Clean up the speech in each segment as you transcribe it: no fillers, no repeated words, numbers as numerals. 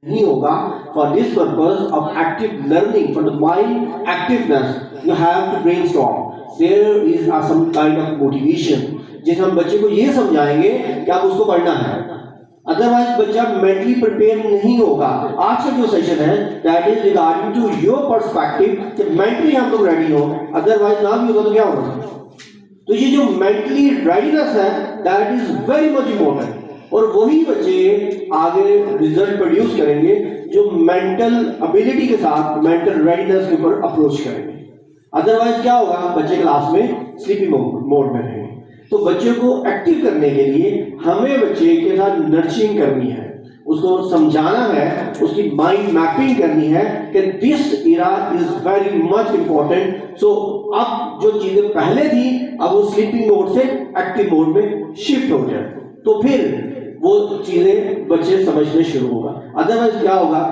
नहीं होगा. For this purpose of active learning, for the mind activeness, you have to brainstorm. There is some kind of motivation. जिस हम बच्चे को ये समझाएंगे कि आप उसको पढ़ना है, अदरवाइज बच्चा मेंटली प्रिपेयर नहीं होगा. आज का जो सेशन है that is regarding to your perspective कि मेंटली हम लोग रेडी हो, अदरवाइज ना भी होगा तो क्या होगा. तो ये जो मेंटली रेडीनेस है that is very much important. और वही बच्चे आगे रिजल्ट प्रोड्यूस करेंगे जो मेंटल एबिलिटी के साथ मेंटल रेडीनेस के ऊपर अप्रोच करेंगे. अदरवाइज क्या होगा, बच्चे क्लास में स्लीपी मोड में रहेंगे. तो बच्चे को एक्टिव करने के लिए हमें बच्चे के साथ नर्चरिंग करनी है, उसको समझाना है, उसकी माइंड मैपिंग करनी है कि this era is very much important. So अब जो चीजें पहले थी अब वो स्लीपिंग मोड से एक्टिव मोड में शिफ्ट हो जाए, तो फिर वो चीजें बच्चे समझने शुरू होगा. अदरवाइज क्या होगा,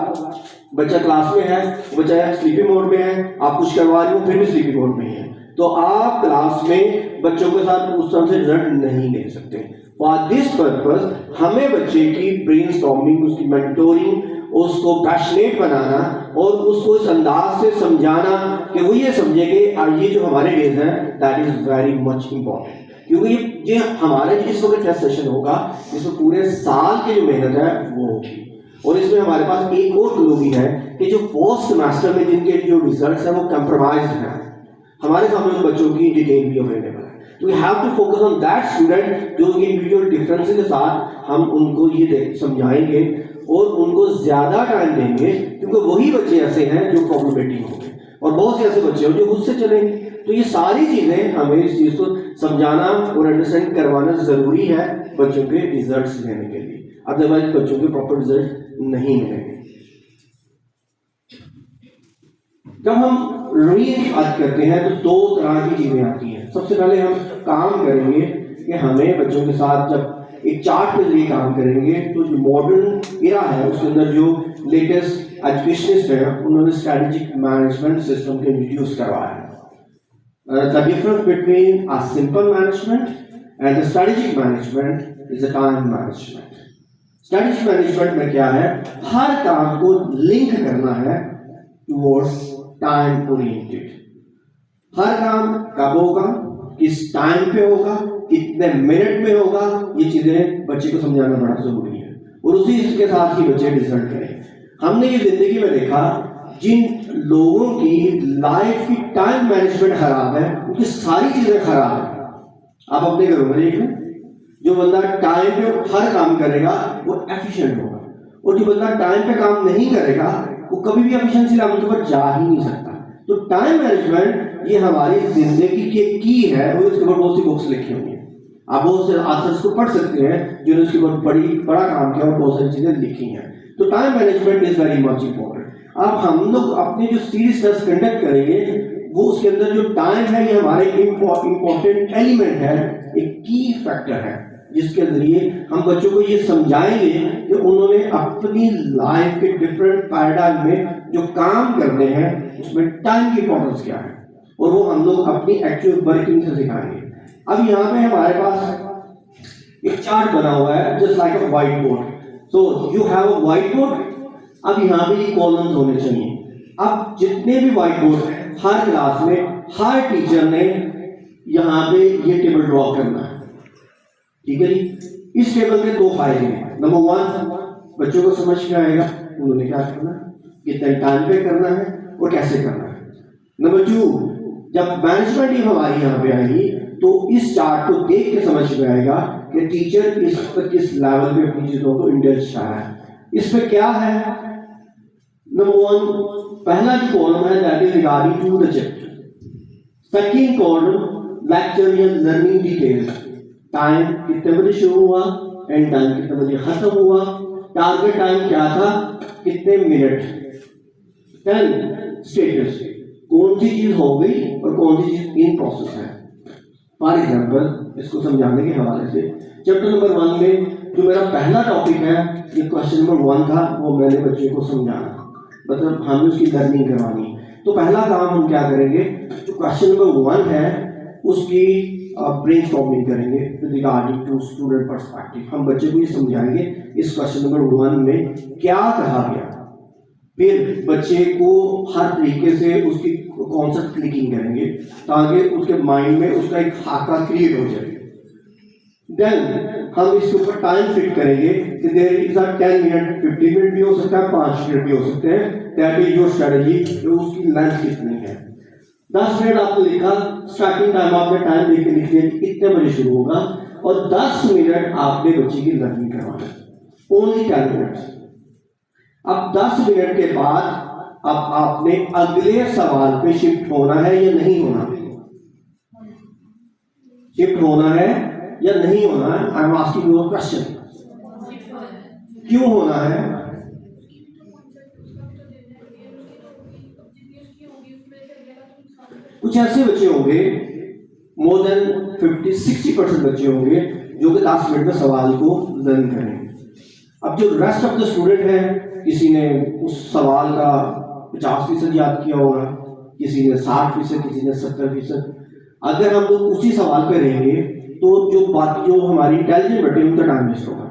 बच्चा क्लास में है, बच्चा स्लीपिंग मोड में है, आप कुछ करवा रहे हो फिर भी स्लीपिंग मोड में है, तो आप क्लास में बच्चों के साथ उस तरह से रिजल्ट नहीं ले सकते. फॉर दिस पर्पस हमें बच्चे की ब्रेनस्टॉर्मिंग, उसकी मेंटोरिंग, उसको पैशनेट बनाना और उसको इस अंदाज से समझाना कि वो ये समझे कि ये जो हमारे डेज हैं that is very much important. क्योंकि ये हमारे इस वक्त टेस्ट सेशन होगा जिसमें पूरे साल की जो मेहनत है वो होगी. और इसमें हमारे पास एक और क्लू भी है कि जो फर्स्ट सेमेस्टर में जिनके जो रिजल्ट्स हैं वो कंप्रोमाइज हैं, हमारे सामने उन बच्चों की डिटेल भी अवेलेबल है. तो we have to focus on that student जो इंडिविजुअल डिफरेंसेस के साथ हम उनको ये समझाएंगे और उनको ज्यादा टाइम देंगे, क्योंकि वही बच्चे ऐसे हैं जो प्रॉब्लमेटिक होंगे और बहुत से ऐसे बच्चे हैं जो खुद से चलेंगे. तो ये सारी चीजें हमें इस चीज को समझाना और अंडरस्टैंड करवाना जरूरी है बच्चों के रिजल्ट्स लेने के लिए, अदरवाइज बच्चों के प्रॉपर रिजल्ट नहीं मिलेंगे. जब हम रीड की बात करते हैं तो दो तरह की चीजें आती हैं. सबसे पहले हम काम करेंगे कि हमें बच्चों के साथ जब एक चार्ट के जरिए काम करेंगे तो जो मॉडर्न इरा है उसके अंदर जो लेटेस्ट एजुकेशनिस्ट है उन्होंने स्ट्रेटेजिक मैनेजमेंट सिस्टम को इंट्रोड्यूस करवाया है. The difference between a simple management and the strategic management is the time management. Strategic management में क्या है, हर काम को लिंक करना है towards time oriented. हर काम कब होगा, किस टाइम पे होगा, कितने मिनट में होगा, ये चीजें बच्चे को समझाना बड़ा जरूरी है और उसी के साथ ही बच्चे रिजल्ट करें. हमने ये जिंदगी में देखा जिन लोगों की लाइफ की टाइम मैनेजमेंट खराब है उनकी सारी चीजें खराब है. आप अपने घरों में देख लें, जो बंदा टाइम पे हर काम करेगा वो एफिशिएंट होगा और जो बंदा टाइम पे काम नहीं करेगा वो कभी भी एफिशिएंसी लेवल पर जा ही नहीं सकता. तो टाइम मैनेजमेंट ये हमारी जिंदगी की की है और इसके ऊपर बहुत सी बुक्स लिखी हुई हैं. आप बहुत से आथर्स को पढ़ सकते हैं जिन्होंने उसके ऊपर बड़ा काम किया और बहुत सारी चीजें लिखी हैं. तो time management is very much important. अब हम लोग अपने जो सीरीज टेस्ट कंडक्ट करेंगे वो उसके अंदर जो टाइम है ये हमारे इंपॉर्टेंट एलिमेंट है, एक की फैक्टर है जिसके जरिए हम बच्चों को ये समझाएंगे कि उन्होंने अपनी लाइफ के डिफरेंट पैराडाइम में जो काम करने हैं उसमें टाइम की इंपॉर्टेंस क्या है और वो हम लोग अपनी एक्चुअल वर्किंग से सिखाएंगे. अब यहाँ पे हमारे पास एक चार्ट बना हुआ है just like a white board. So you have a white board. अब यहाँ पे ये कॉलम्स होने चाहिए. अब जितने भी व्हाइट बोर्ड हैं हर क्लास में हर टीचर ने यहाँ पे ये टेबल ड्रॉ करना है. ठीक है जी. इस टेबल के दो फायदे हैं. नंबर वन, बच्चों को समझ में आएगा उन्होंने क्या करना है, कितने टाइम पे करना है और कैसे करना है. नंबर टू, जब मैनेजमेंट टीम हमारी यहाँ पे आएगी तो इस चार्ट को देख के समझ में आएगा कि टीचर किस लेवल पे अपनी चीजों को इंडल्ज कर रहा है. इसमें क्या है, नंबर वन, पहला जो कॉलम है that is regarding to the chapter. Second column lecture या लर्निंग डिटेल्स. टाइम कितने बजे शुरू हुआ, एंड टाइम कितने बजे खत्म हुआ, टारगेट टाइम क्या था, कितने मिनट. देन स्टेटस, कौन सी चीज हो गई और कौन सी चीज इन प्रोसेस है. फॉर एग्जाम्पल इसको समझाने के हवाले से चैप्टर नंबर 1 में जो मेरा पहला टॉपिक है ये क्वेश्चन नंबर 1 था, वो मैंने बच्चे को समझाना, मतलब हमें उसकी लर्निंग करवानी. तो पहला काम हम क्या करेंगे, जो क्वेश्चन नंबर 1 है उसकी ब्रेनस्टॉर्मिंग करेंगे with regarding to student perspective. हम बच्चे को ये समझाएंगे इस क्वेश्चन नंबर 1 में क्या कहा गया, फिर बच्चे को हर तरीके से उसकी कॉन्सेप्ट क्लिकिंग करेंगे ताकि उसके माइंड में उसका एक खाका क्रिएट हो जाए। देन हम इसके ऊपर टाइम फिट करेंगे कि there is a 10 minute, 50 minute भी हो सकता है, 5 मिनट भी हो सकते हैं। दैट इज योर स्ट्रेटजी, जो उसकी लेंथ कितनी है। 10 मिनट आपने लिखा, स्टार्टिंग टाइम आपने टाइम देख के लिख लिया कि कितने बजे शुरू होगा, और 10 मिनट आपने बच्चे की लर्निंग करवाना है, ओनली 10 मिनट्स। अब 10 मिनट के बाद अब आपने अगले सवाल पे शिफ्ट होना है या नहीं होना, शिफ्ट होना है या नहीं होना है। I am asking you a question, क्यों होना है? कुछ ऐसे बच्चे होंगे, मोर देन 50-60% बच्चे होंगे जो कि 10 मिनट में सवाल को लर्न करेंगे। अब जो रेस्ट ऑफ द स्टूडेंट है, किसी ने उस सवाल का 50% याद किया होगा, किसी ने 60%, किसी ने 70%। अगर हम लोग उसी सवाल पे रहेंगे तो जो हमारी इंटेलिजेंट बटे उनका टाइम वेस्ट होगा।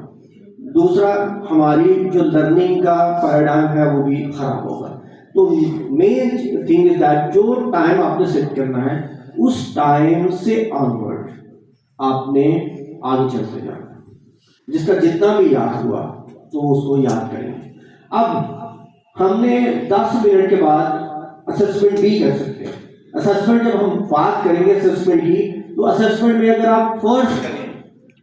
दूसरा, हमारी जो लर्निंग का पैराडाइम है वो भी खराब होगा। तो मेन थिंग इज दैट जो टाइम आपने सेट करना है उस टाइम से ऑनवर्ड आपने आगे चलते जाना, जिसका जितना भी याद हुआ तो उसको याद करेंगे। अब हमने 10 मिनट के बाद असेसमेंट भी कर सकते हैं। असेसमेंट जब हम बात करेंगे असेसमेंट की, तो असेसमेंट में अगर आप फर्स्ट करें,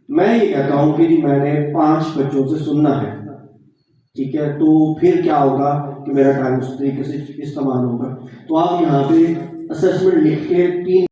मैं ये कहता हूं कि जी मैंने 5 बच्चों से सुनना है, ठीक है, तो फिर क्या होगा कि मेरा टाइम उस तरीके से इस्तेमाल होगा। तो आप यहाँ पे असेसमेंट लिख के 3